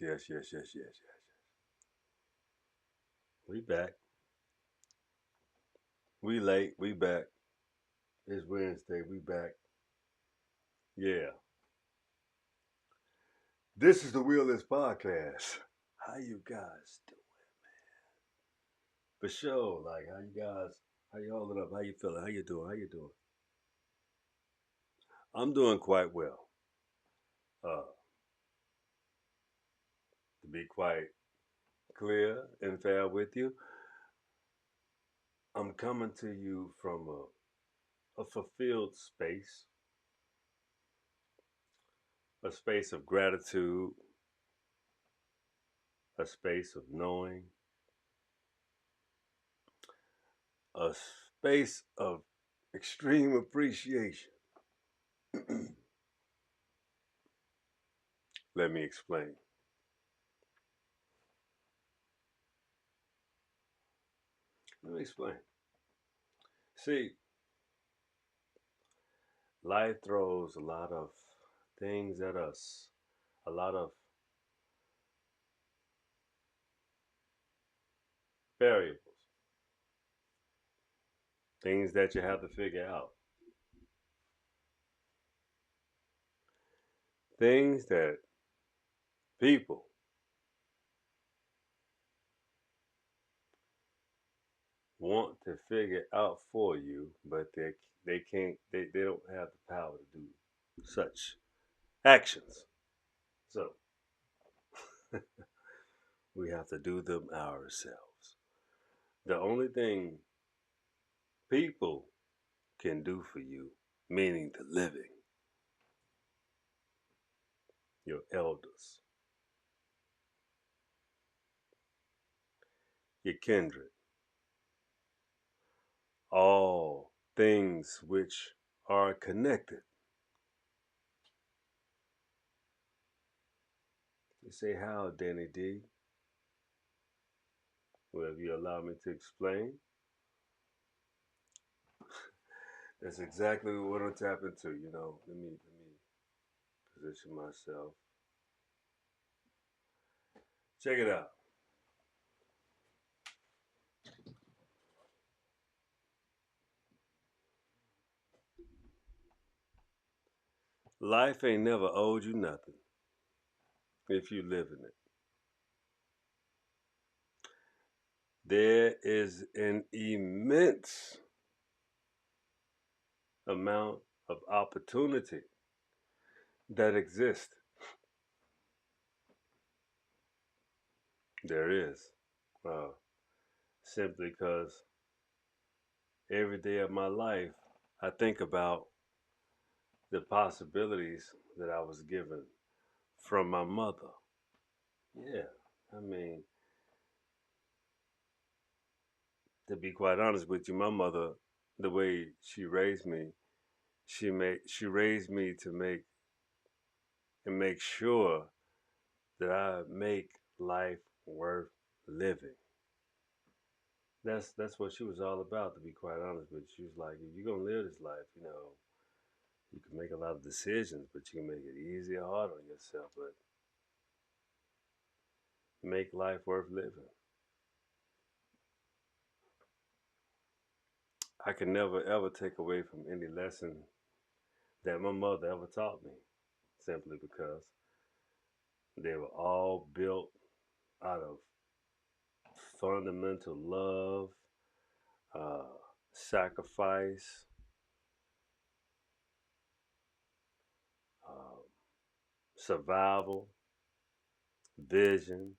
yes. We back. We late. We back. It's Wednesday. We back. Yeah. This is the Wheelless Podcast. How you guys doing? For sure. Like how you guys? How you holding up? How you feeling? How you doing? How you doing? I'm doing quite well. Uh, to be quite clear and fair with you, I'm coming to you from a fulfilled space, a space of gratitude, a space of knowing, a space of extreme appreciation. Let me explain. Let me explain. See, life throws a lot of things at us, a lot of variables, things that you have to figure out, things that people want to figure out for you, but they can't. They don't have the power to do such actions. So we have to do them ourselves. The only thing people can do for you, meaning the living, your elders, your kindred, all things which are connected. You say, how, Danny D? Well, if you allow me to explain, that's exactly what I'm tapping to. Let me position myself. Check it out. Life ain't never owed you nothing if you live in it. There is an immense amount of opportunity that exists. There is. Uh, Simply because every day of my life, I think about the possibilities that I was given from my mother. Yeah, I mean, to be quite honest with you, my mother, the way she raised me, she raised me to make sure that I make life worth living. That's what she was all about. To be quite honest with you, she was like, if you're gonna live this life, you can make a lot of decisions, but you can make it easy or hard on yourself. But make life worth living. I can never ever take away from any lesson that my mother ever taught me, simply because they were all built out of fundamental love, uh, sacrifice, uh, survival, vision.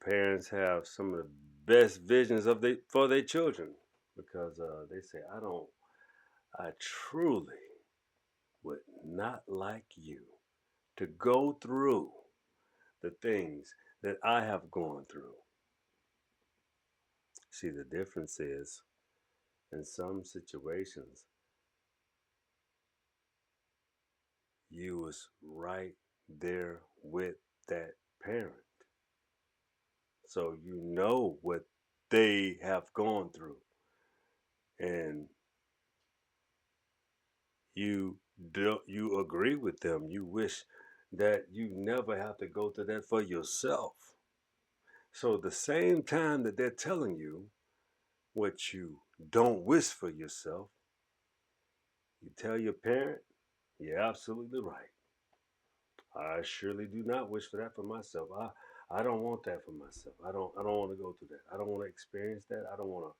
Parents have some of the best visions for their children because they say, I truly would not like you to go through the things that I have gone through. See, the difference is in some situations, you was right there with that parent. So you know what they have gone through. And you agree with them. You wish that you never have to go through that for yourself. So the same time that they're telling you what you don't wish for yourself, you tell your parent, you're absolutely right. I surely do not wish for that for myself. I don't want that for myself. I don't want to go through that. I don't want to experience that. I don't want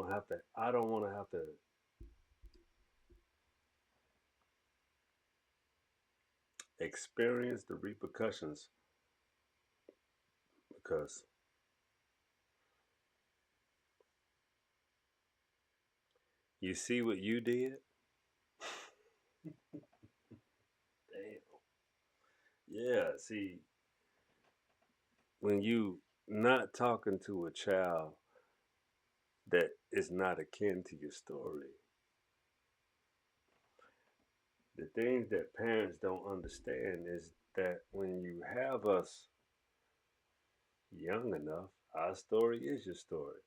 to have to experience the repercussions because you see what you did? Damn. Yeah, see, when you not talking to a child that is not akin to your story, the things that parents don't understand is that when you have us young enough, our story is your story.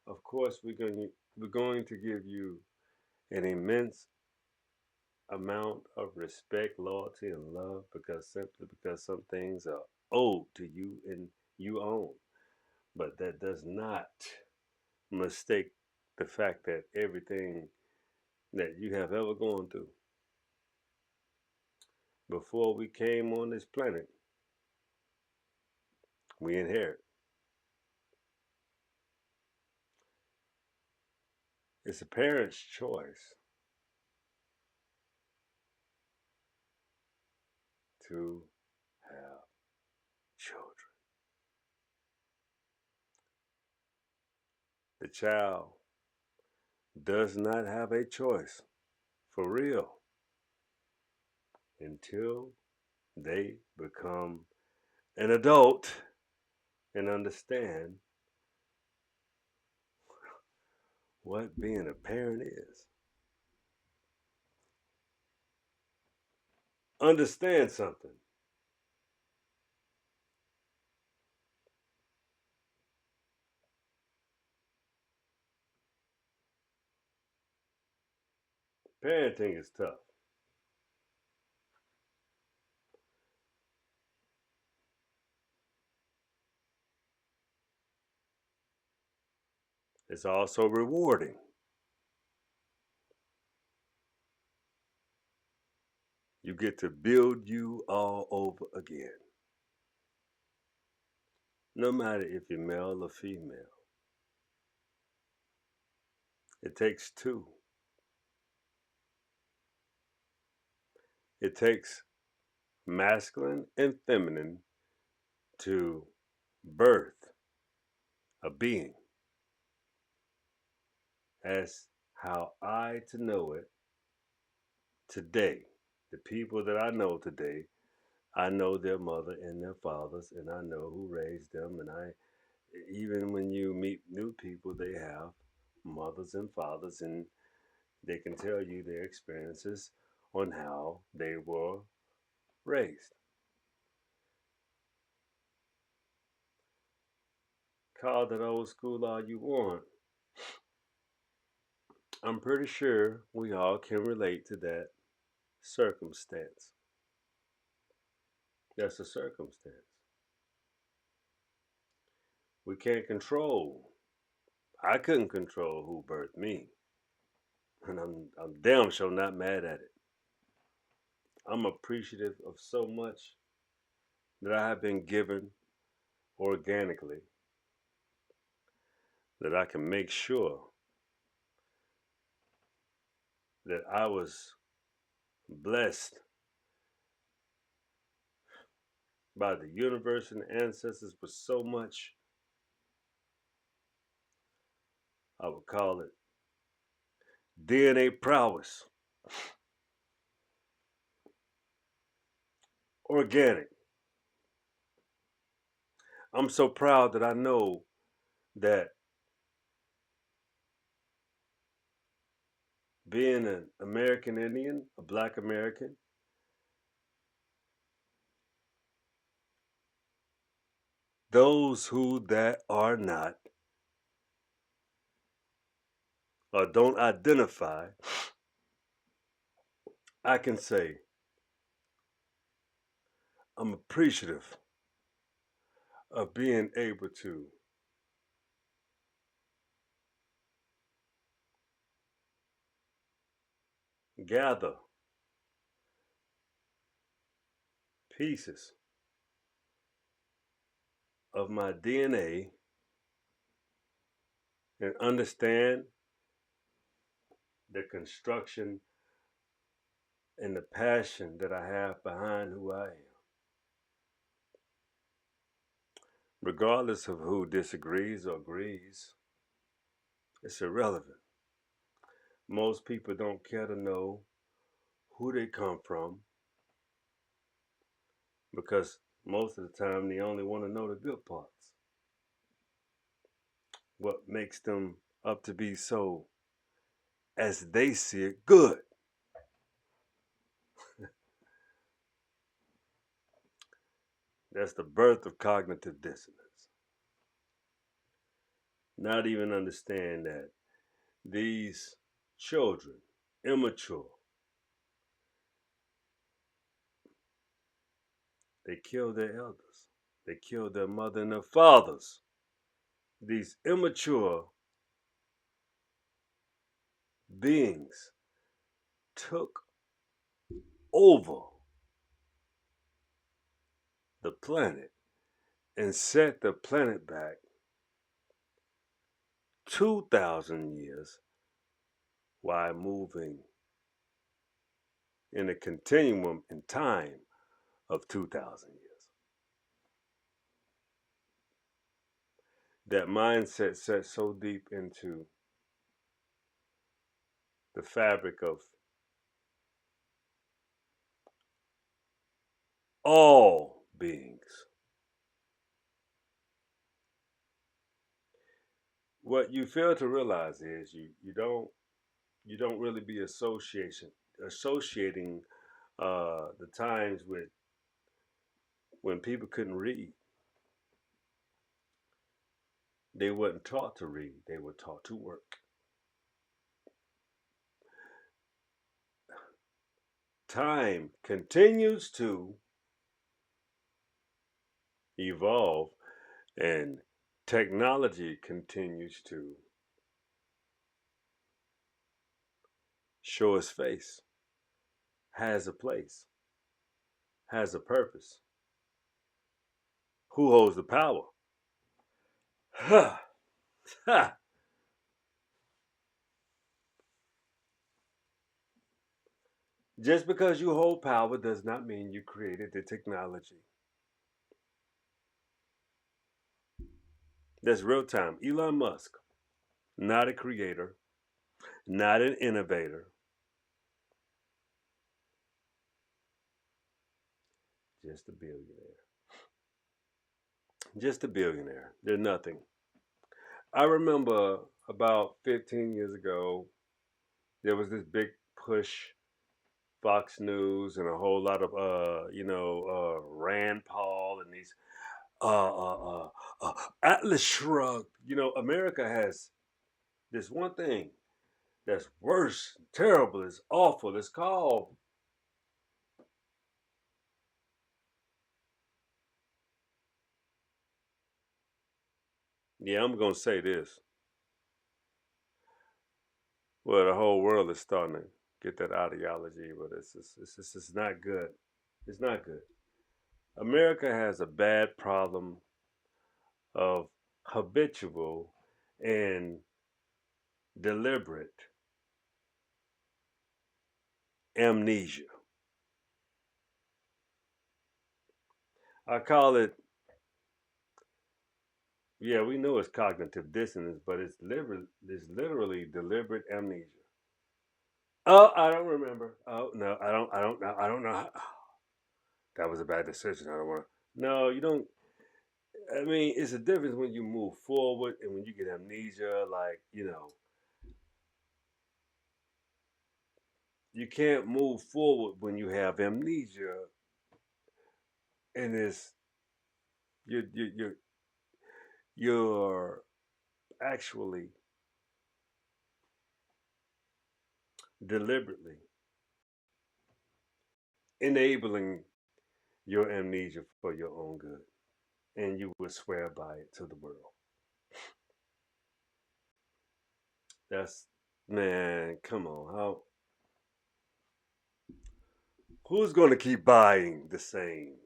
Of course, we're going to give you an immense amount of respect, loyalty, and love because simply because some things are owed to you and you own. But that does not mistake the fact that everything that you have ever gone through before we came on this planet, we inherit. It's a parent's choice to have children. The child does not have a choice for real until they become an adult and understand what being a parent is. Understand something. Parenting is tough. It's also rewarding. You get to build you all over again, no matter if you're male or female. It takes two. It takes masculine and feminine to birth a being. As how I to know it today. The people that I know today, I know their mother and their fathers, and I know who raised them. And I, even when you meet new people, they have mothers and fathers, and they can tell you their experiences on how they were raised. Call that old school all you want. I'm pretty sure we all can relate to that circumstance. That's a circumstance. We can't control. I couldn't control who birthed me, and I'm damn sure not mad at it. I'm appreciative of so much that I have been given organically that I can make sure that I was blessed by the universe and ancestors with so much, I would call it DNA prowess, organic. I'm so proud that I know that being an American Indian, a black American, those who that are not or don't identify, I can say I'm appreciative of being able to gather pieces of my DNA and understand the construction and the passion that I have behind who I am. Regardless of who disagrees or agrees, it's irrelevant. Most people don't care to know who they come from because most of the time they only want to know the good parts. What makes them up to be so, as they see it, good. That's the birth of cognitive dissonance. Not even understand that these children, immature, they kill their elders. They kill their mother and their fathers. These immature beings took over the planet and set the planet back 2,000 years while moving in a continuum in time of 2,000 years. That mindset sets so deep into the fabric of all beings. What you fail to realize is you don't really be associating the times with when people couldn't read. They weren't taught to read, they were taught to work. Time continues to evolve and technology continues to show its face, has a place, has a purpose. Who holds the power? Ha! Ha! Just because you hold power does not mean you created the technology. That's real time. Elon Musk, not a creator, not an innovator, just a billionaire. Just a billionaire. They're nothing. I remember about 15 years ago, there was this big push, Fox News and a whole lot of Rand Paul and these uh, uh, uh, Atlas Shrugged. America has this one thing that's worse, terrible, it's awful. It's called, yeah, I'm gonna say this. Well, the whole world is starting to get that ideology, but it's not good. It's not good. America has a bad problem of habitual and deliberate amnesia. I call it, yeah, we know it's cognitive dissonance, but it's literally deliberate amnesia. Oh, I don't remember. Oh no, I don't know. I don't know. That was a bad decision. I don't want to. No, you don't. I mean, it's a difference when you move forward and when you get amnesia. Like, you can't move forward when you have amnesia, and it's you're you're actually deliberately enabling your amnesia for your own good, and you will swear by it to the world. That's man, come on. Who's going to keep buying the same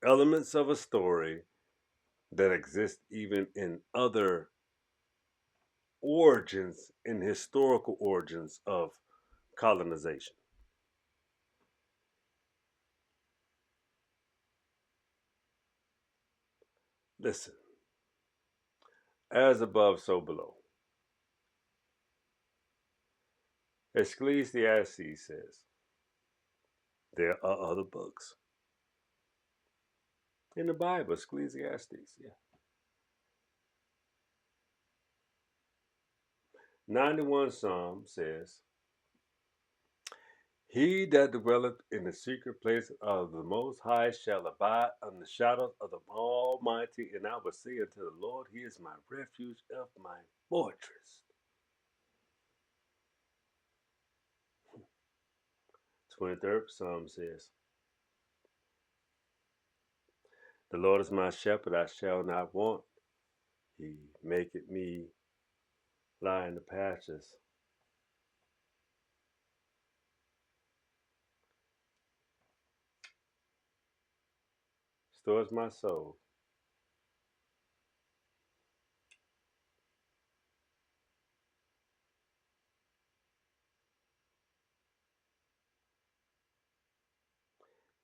elements of a story that exist even in other origins, in historical origins of colonization? Listen, as above, so below. Ecclesiastes says there are other books in the Bible. Ecclesiastes, yeah. 91 Psalm says, he that dwelleth in the secret place of the Most High shall abide under the shadow of the Almighty. And I will say unto the Lord, he is my refuge of my fortress. 23rd Psalm says, the Lord is my shepherd, I shall not want. He maketh me lie in the pastures. Restores my soul.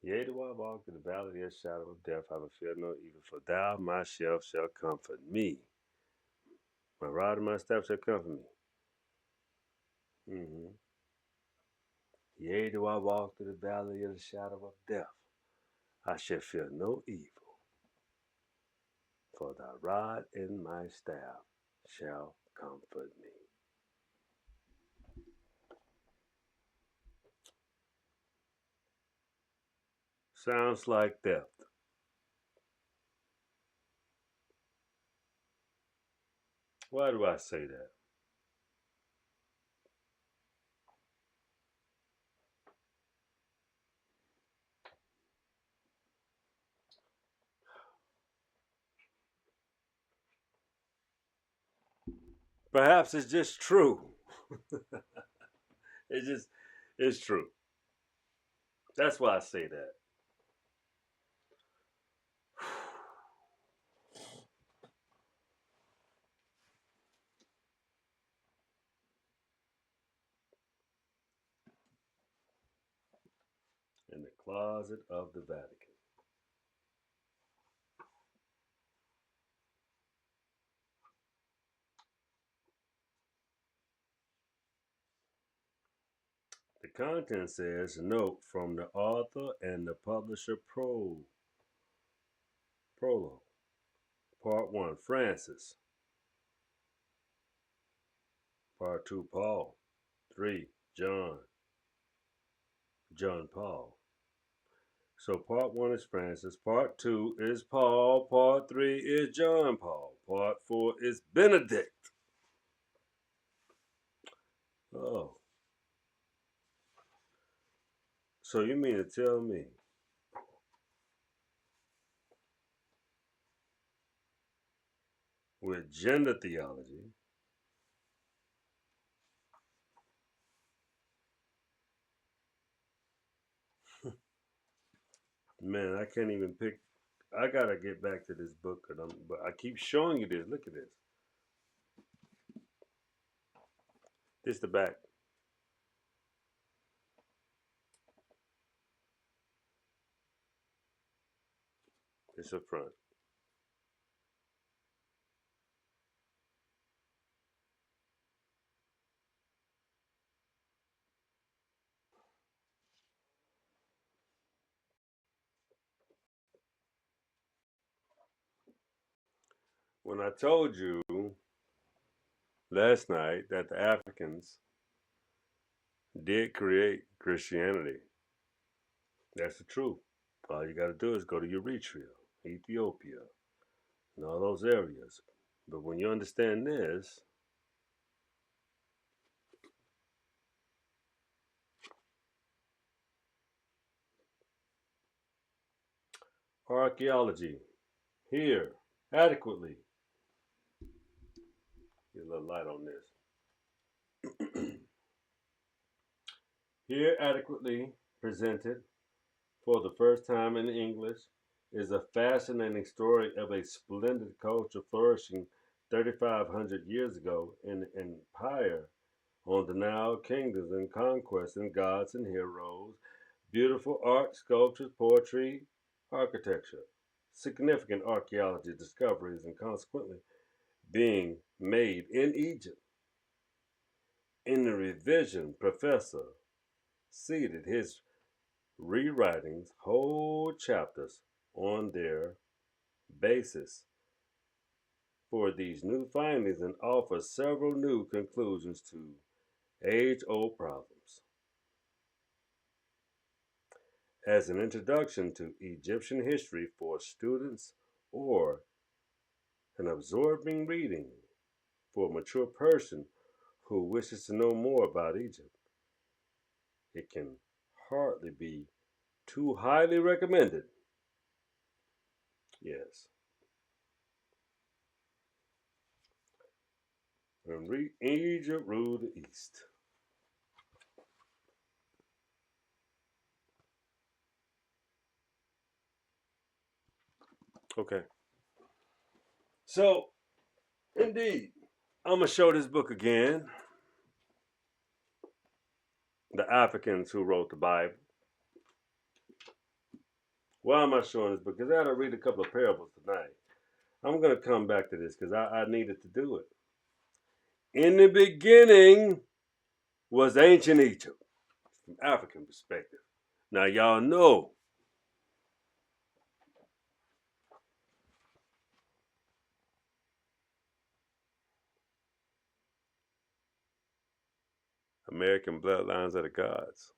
Yea, do I walk in the valley of the shadow of death, I will fear no evil, for thou, my shelf, shall comfort me. My rod and my staff shall comfort me. Mm-hmm. Yea, do I walk through the valley of the shadow of death, I shall fear no evil, for thy rod and my staff shall comfort me. Sounds like death. Why do I say that? Perhaps it's just true. It's just, it's true. That's why I say that. In the closet of the Vatican. The content says, note from the author and the publisher prologue. Part 1, Francis. Part 2, Paul. 3, John Paul. So part 1 is Francis, part 2 is Paul, part 3 is John Paul, part 4 is Benedict. Oh, so you mean to tell me with gender theology, man, I can't even pick. I gotta get back to this book, but I keep showing you this. Look at this. This the back. It's the front. When I told you last night that the Africans did create Christianity, that's the truth. All you gotta do is go to Eritrea, Ethiopia, and all those areas. But when you understand this, Archaeology. Here, adequately. Get a little light on this. Here, adequately presented for the first time in English, is a fascinating story of a splendid culture flourishing 3,500 years ago in an empire on the Nile kingdoms and conquests and gods and heroes, beautiful art, sculptures, poetry, architecture, significant archaeology discoveries, and consequently being made in Egypt. In the revision, Professor seated his rewritings whole chapters on their basis for these new findings and offers several new conclusions to age old problems. As an introduction to Egyptian history for students or an absorbing reading for a mature person who wishes to know more about Egypt, it can hardly be too highly recommended. Yes. And read Egypt ruled the East. Okay. So, indeed, I'm going to show this book again. The Africans who wrote the Bible. Why am I showing this book? Because I had to read a couple of parables tonight. I'm going to come back to this because I needed to do it. In the beginning was ancient Egypt, from African perspective. Now, y'all know American bloodlines of the gods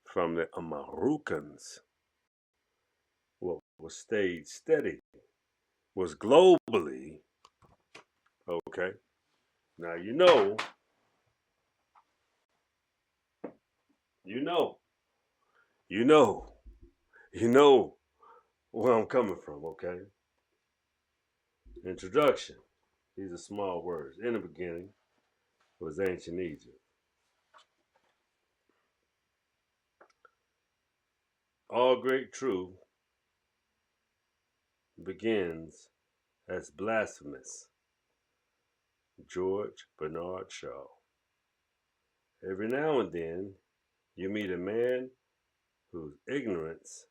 from the Amarucans. What was stayed steady was globally, okay. Now you know, you know, you know where I'm coming from, okay? Introduction. These are small words. In the beginning was ancient Egypt. All great truth begins as blasphemous. George Bernard Shaw. Every now and then you meet a man whose ignorance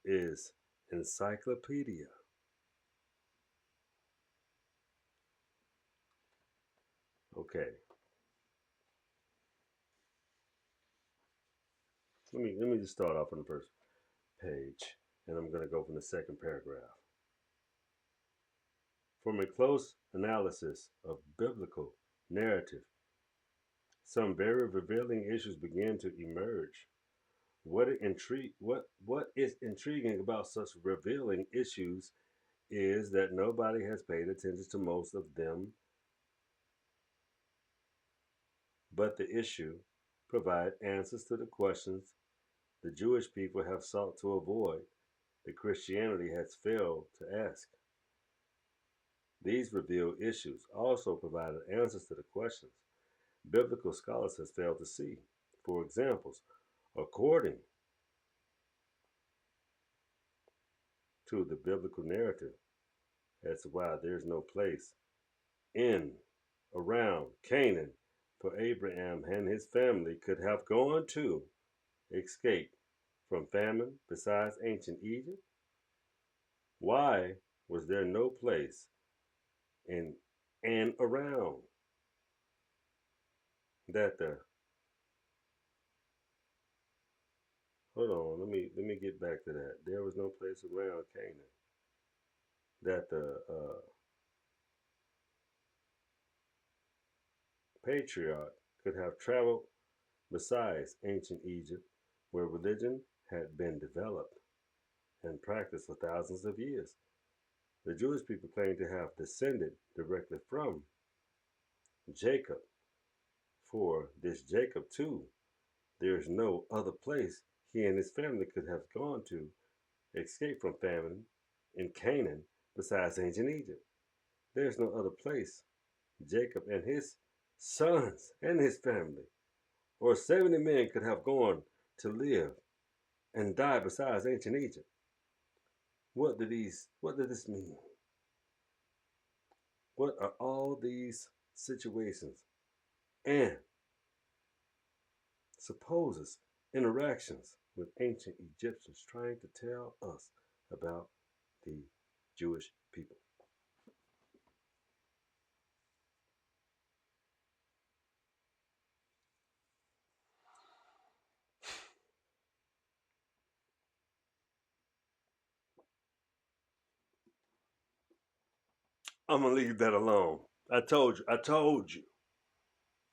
is encyclopedia. Okay. Let me just start off on the first page, and I'm going to go from the second paragraph. From a close analysis of biblical narrative, some very revealing issues begin to emerge. What is intriguing about such revealing issues is that nobody has paid attention to most of them, but the issue provide answers to the questions the Jewish people have sought to avoid that Christianity has failed to ask. These revealed issues also provided answers to the questions biblical scholars have failed to see. For examples, according to the biblical narrative as to why there's no place in around Canaan for Abraham and his family could have gone to escape from famine besides ancient Egypt? Why was there no place in and around that the hold on, let me get back to that. There was no place around Canaan that the patriarch could have traveled besides ancient Egypt, where religion had been developed and practiced for thousands of years. The Jewish people claim to have descended directly from Jacob. For this Jacob, too, there is no other place he and his family could have gone to escaped from famine in Canaan besides ancient Egypt. There is no other place Jacob and his sons and his family, or 70 men could have gone to live and die besides ancient Egypt. What did this mean? What are all these situations and supposes interactions with ancient Egyptians trying to tell us about the Jewish people? I'm gonna leave that alone. I told you. I told you.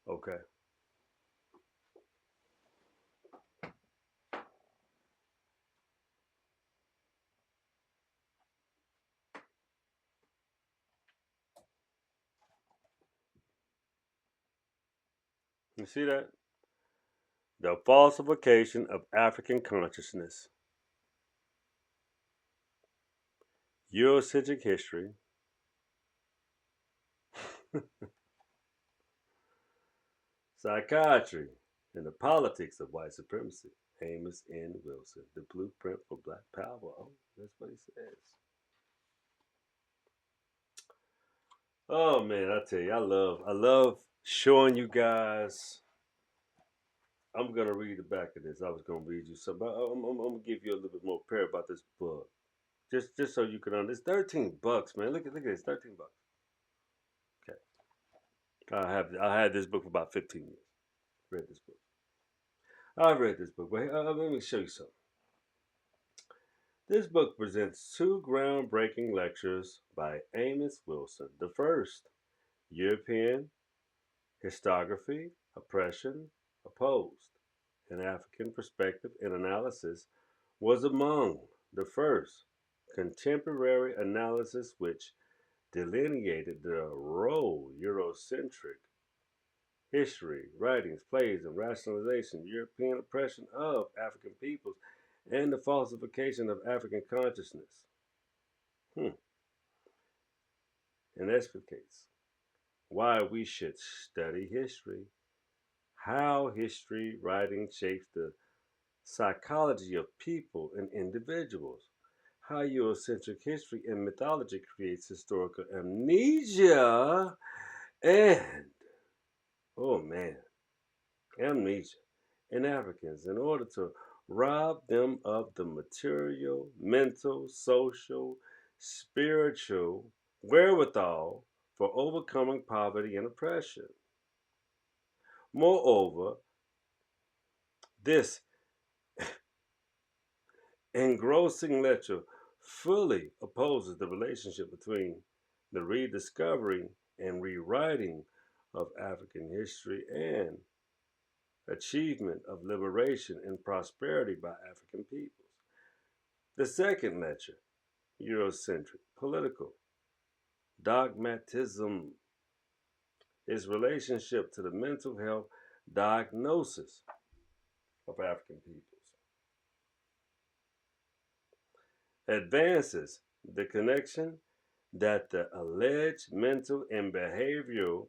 Okay. You see that? The falsification of African consciousness, Eurocentric history, psychiatry, and the politics of white supremacy. Amos N. Wilson, the blueprint for black power. Oh, that's what he says. Oh man, I tell you, I love showing you guys. I'm gonna read the back of this. I was gonna read you some, but I'm gonna give you a little bit more prayer about this book, just so you can understand. It's $13, man. Look at this, $13. Okay, I had this book for about 15 years. Read this book. I've read this book, but let me show you something. This book presents two groundbreaking lectures by Amos Wilson. The first, European Historiography, Oppression, Opposed, an African Perspective and Analysis, was among the first contemporary analysis which delineated the role Eurocentric history, writings, plays, and rationalization, European oppression of African peoples, and the falsification of African consciousness. Hmm. And explicates why we should study history, how history writing shapes the psychology of people and individuals, how Eurocentric history and mythology creates historical amnesia, and, oh man, amnesia in Africans in order to rob them of the material, mental, social, spiritual wherewithal for overcoming poverty and oppression. Moreover, this engrossing lecture fully opposes the relationship between the rediscovering and rewriting of African history and achievement of liberation and prosperity by African peoples. The second lecture, Eurocentric political dogmatism, is relationship to the mental health diagnosis of African peoples, advances the connection that the alleged mental and behavioral,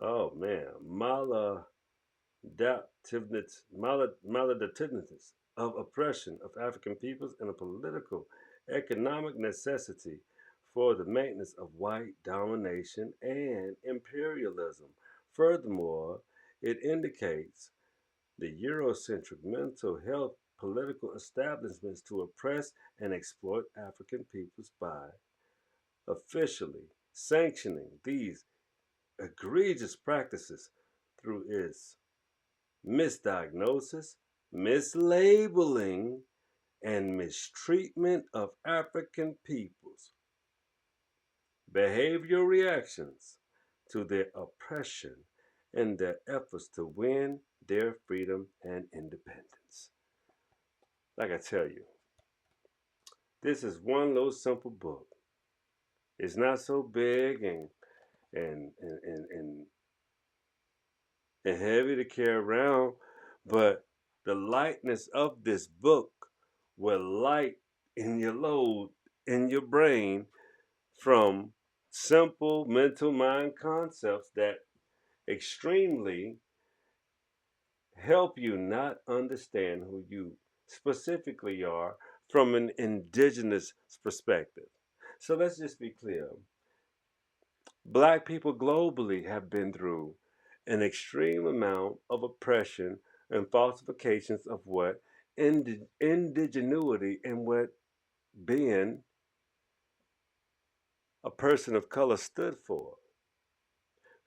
oh man, maladaptiveness of oppression of African peoples and a political economic necessity for the maintenance of white domination and imperialism. Furthermore, it indicates the Eurocentric mental health political establishments to oppress and exploit African peoples by officially sanctioning these egregious practices through its misdiagnosis, mislabeling, and mistreatment of African peoples, behavioral reactions to their oppression, and their efforts to win their freedom and independence. Like I tell you, this is one little simple book. It's not so big and and and, and, and heavy to carry around, but the lightness of this book will light in your load in your brain from simple mental mind concepts that extremely help you not understand who you specifically are from an indigenous perspective. So let's just be clear. Black people globally have been through an extreme amount of oppression and falsifications of what indigenuity and what being a person of color stood for.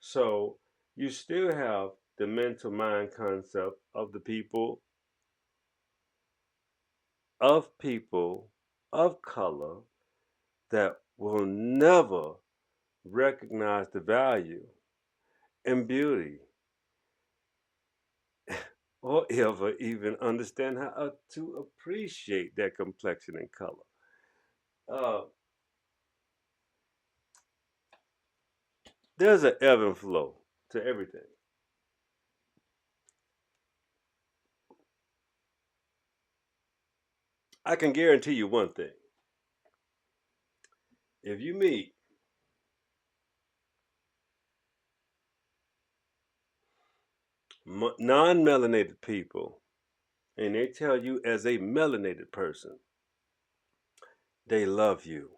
So you still have the mental mind concept of the people of color that will never recognize the value and beauty or ever even understand how to appreciate their complexion and color. Uh, there's an ebb and flow to everything. I can guarantee you one thing. If you meet non melanated people and they tell you as a melanated person, they love you.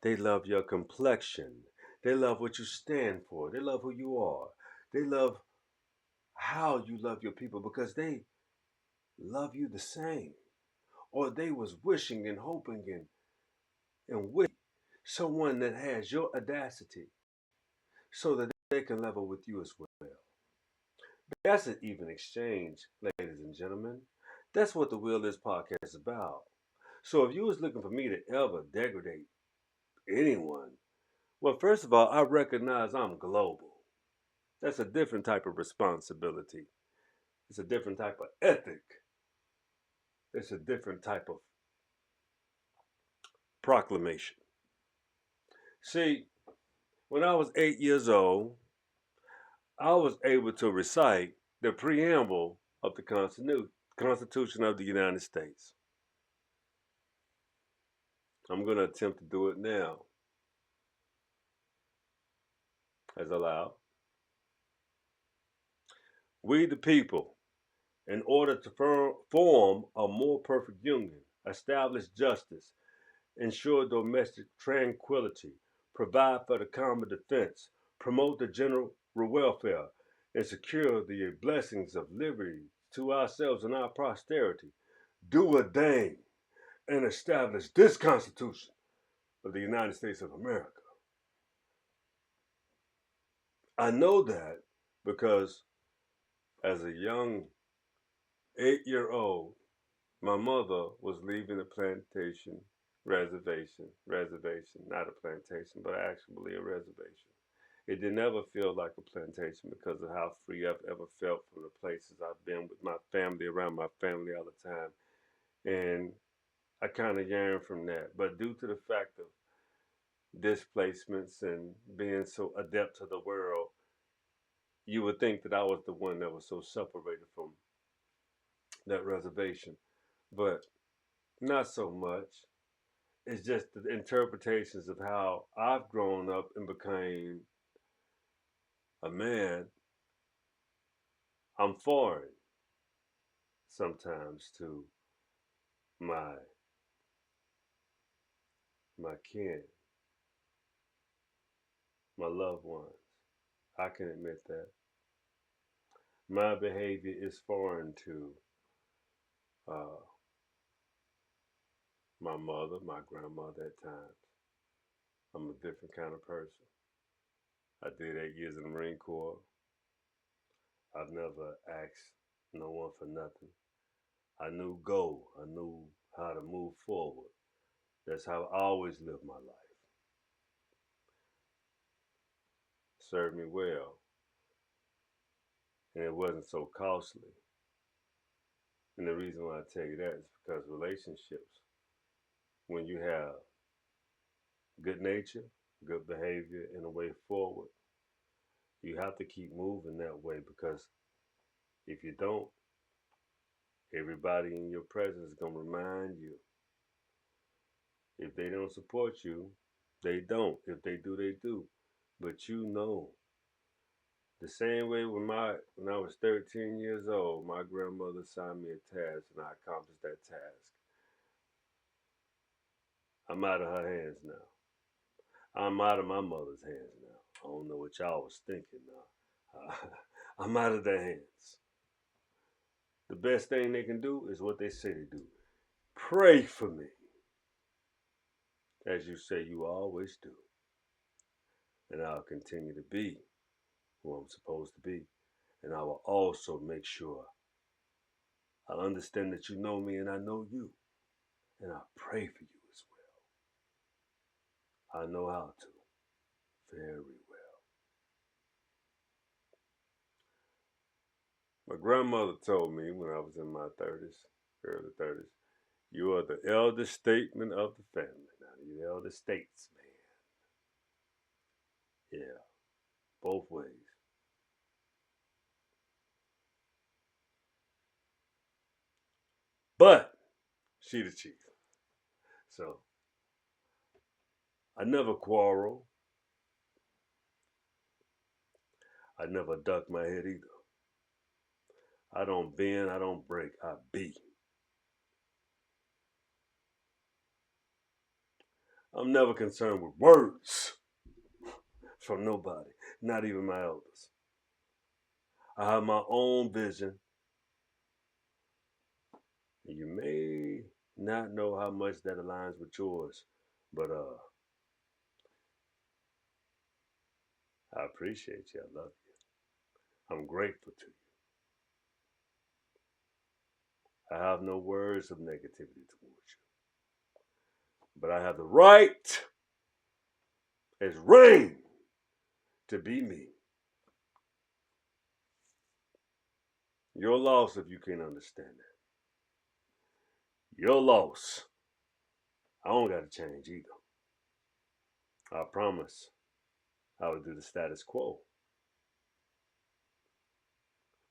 They love your complexion. They love what you stand for. They love who you are. They love how you love your people because they love you the same. Or they was wishing and hoping and wishing someone that has your audacity so that they can level with you as well. That's an even exchange, ladies and gentlemen. That's what the Will Is podcast is about. So if you was looking for me to ever degrade anyone, well, first of all, I recognize I'm global. That's a different type of responsibility. It's a different type of ethic. It's a different type of proclamation. See, when I was 8 years old, I was able to recite the preamble of the Constitution of the United States. I'm going to attempt to do it now, as allowed. We, the people, in order to form a more perfect union, establish justice, ensure domestic tranquility, provide for the common defense, promote the general welfare, and secure the blessings of liberty to ourselves and our posterity, do ordain and establish this Constitution of the United States of America. I know that because as a young 8-year-old, my mother was leaving a plantation reservation, not a plantation, but actually a reservation. It didn't ever feel like a plantation because of how free I've ever felt from the places I've been with my family, around my family all the time. And I kind of yearn from that. But due to the fact of displacements and being so adept to the world, you would think that I was the one that was so separated from that reservation. But not so much. It's just the interpretations of how I've grown up and became a man. I'm foreign sometimes to my my kin, my loved ones. I can admit that. My behavior is foreign to uh, my mother, my grandmother at times. I'm a different kind of person. I did 8 years in the Marine Corps. I've never asked no one for nothing. I knew go. I knew how to move forward. That's how I always lived my life. Served me well, and it wasn't so costly. And the reason why I tell you that is because relationships, when you have good nature, good behavior, and a way forward, you have to keep moving that way because if you don't, everybody in your presence is going to remind you If they don't support you, they don't. If they do, they do. But you know, the same way when I was 13 years old, my grandmother assigned me a task and I accomplished that task. I'm out of her hands now. I'm out of my mother's hands now. I don't know what y'all was thinking now. I'm out of their hands. The best thing they can do is what they say to do. Pray for me, as you say you always do. And I'll continue to be who I'm supposed to be. And I will also make sure I understand that you know me and I know you. And I pray for you as well. I know how to. Very well. My grandmother told me when I was in my 30s, early 30s, you are the eldest statesman of the family. Now, you're the eldest statesman. Yeah, both ways. But she the chief. So I never quarrel. I never duck my head either. I don't bend, I don't break, I be. I'm never concerned with words from nobody, not even my elders. I have my own vision. You may not know how much that aligns with yours, but I appreciate you. I love you. I'm grateful to you. I have no words of negativity towards you. But I have the right as rain to be me. Your loss if you can't understand that. Your loss. I don't got to change either. I promise I will do the status quo.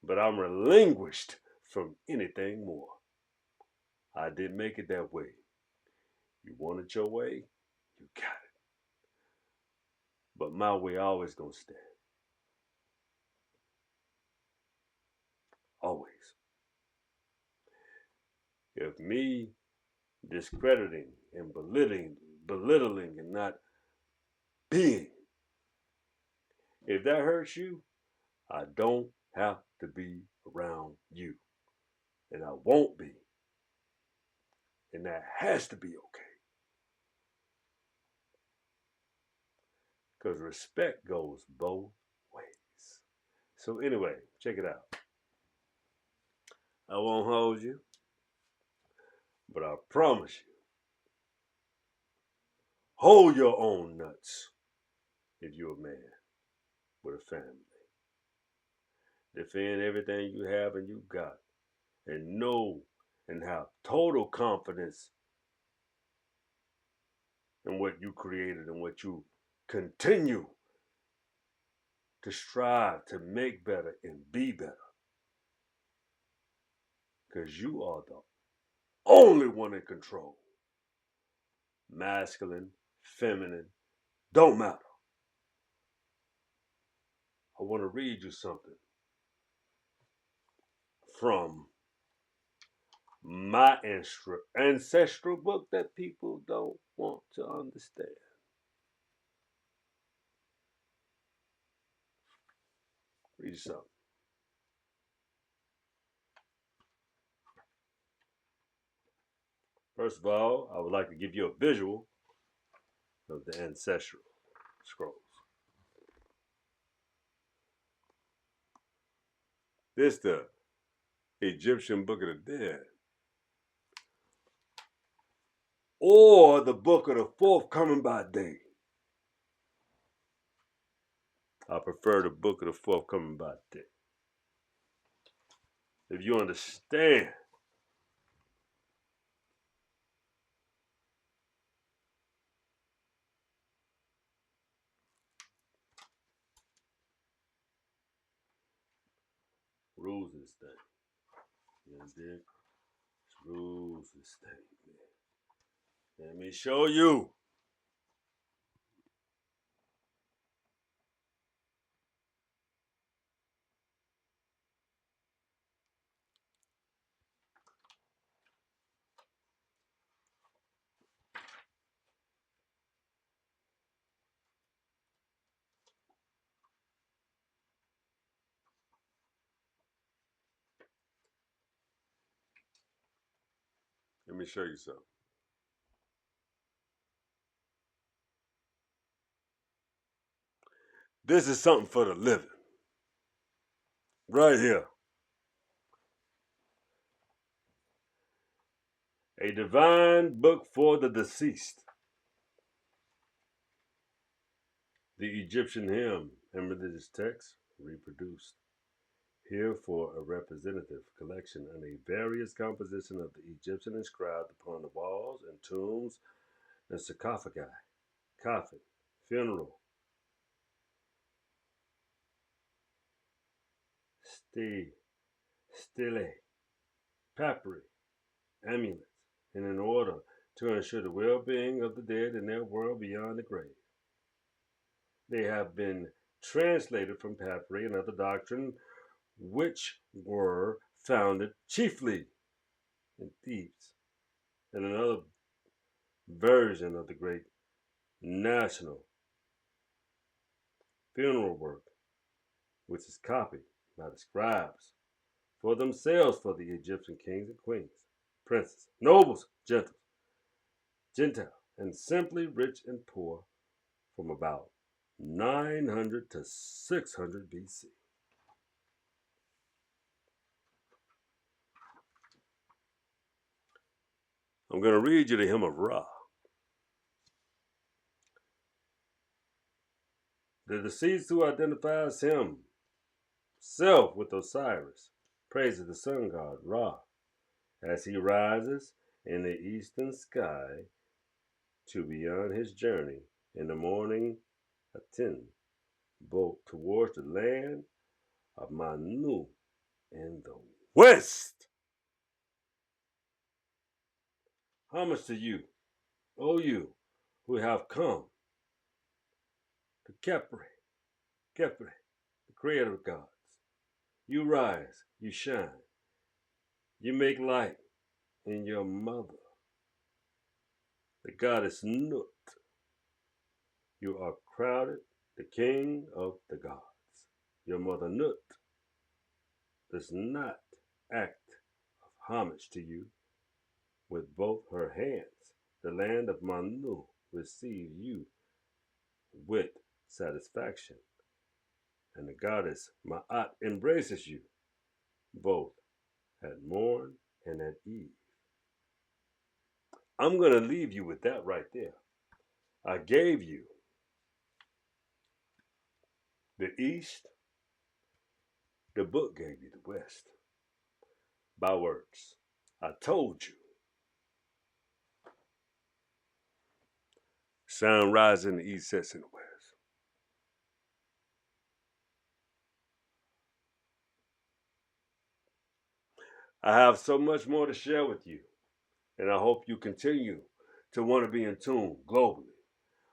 But I'm relinquished from anything more. I didn't make it that way. You want it your way, you got it. But my way always gonna stand. Always. If me discrediting and belittling and not being, if that hurts you, I don't have to be around you. And I won't be. And that has to be okay. Because respect goes both ways. So, anyway, check it out. I won't hold you, but I promise you, hold your own nuts if you're a man with a family. Defend everything you have and you got. And know and have total confidence in what you created and what you continue to strive to make better and be better. Because you are the only one in control. Masculine, feminine, don't matter. I want to read you something from my ancestral book that people don't want to understand. Read you something. First of all, I would like to give you a visual of the ancestral scrolls. This the Egyptian Book of the Dead, or the Book of the Fourth Coming by Day. I prefer the Book of the Fourth Coming by Day. If you understand, rules this thing. You understand? Rules this thing, man. Let me show you. Let me show you something. This is something for the living. Right here. A divine book for the deceased. The Egyptian hymn and religious text reproduced. Here for a representative collection and a various composition of the Egyptian inscribed upon the walls and tombs and sarcophagi, coffin, funeral, stele, papyri, amulets, and in order to ensure the well-being of the dead in their world beyond the grave. They have been translated from papyri and other doctrine which were founded chiefly in Thebes, and another version of the great national funeral work, which is copied by the scribes for themselves for the Egyptian kings and queens, princes, nobles, Gentile, and simply rich and poor from about 900 to 600 BC. I'm going to read you the hymn of Ra. The deceased who identifies himself with Osiris praises the sun god Ra as he rises in the eastern sky to begin his journey in the morning attend both towards the land of Manu in the west. Homage to you, O you who have come to Kepri, the creator of gods. You rise, you shine, you make light in your mother, the goddess Nut. You are crowded, the king of the gods. Your mother Nut does not act of homage to you with both her hands. The land of Manu receives you with satisfaction, and the goddess Ma'at embraces you both at morn and at eve. I'm going to leave you with that right there. I gave you the east, the book gave you the west by words. I told you. Sun rises in the east, sets in the west. I have so much more to share with you, and I hope you continue to want to be in tune globally.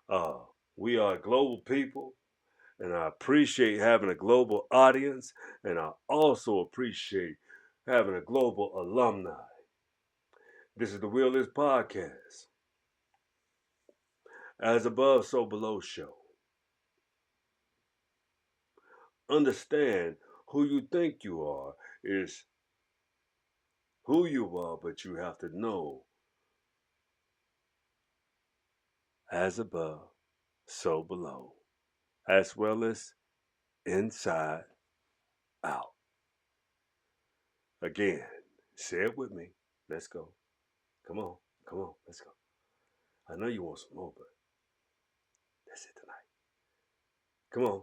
Uh, we are global people, and I appreciate having a global audience, and I also appreciate having a global alumni. This is the Will Is Podcast. As above, so below show. Understand who you think you are is who you are, but you have to know as above, so below, as well as inside out. Again, say it with me. Let's go. Come on, let's go. I know you want some more, but that's it tonight. Come on,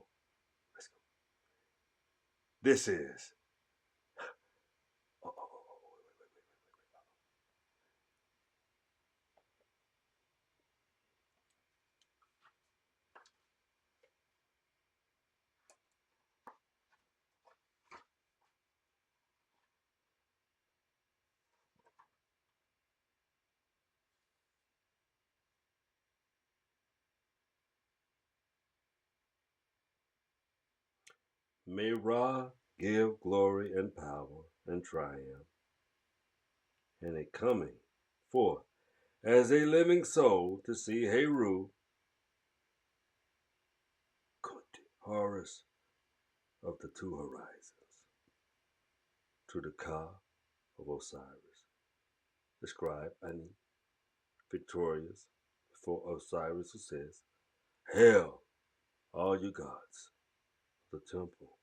let's go. This is. May Ra give glory and power and triumph, and a coming forth as a living soul to see Heru, Kunti, Horus of the two horizons, to the Ka of Osiris, described Ani, victorious before Osiris, who says, Hail, all you gods of the temple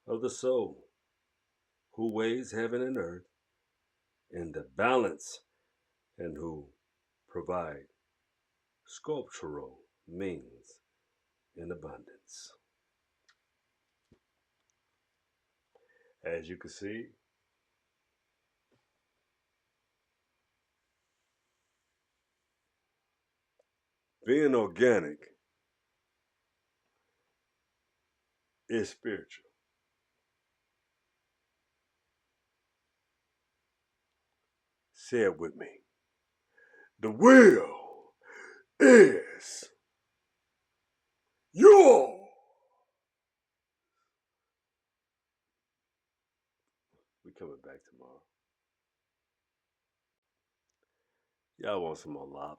of the soul, who weighs heaven and earth in the balance and who provide sculptural means in abundance. As you can see, being organic is spiritual. Say it with me. The will is yours. We coming back tomorrow. Y'all want some more lava?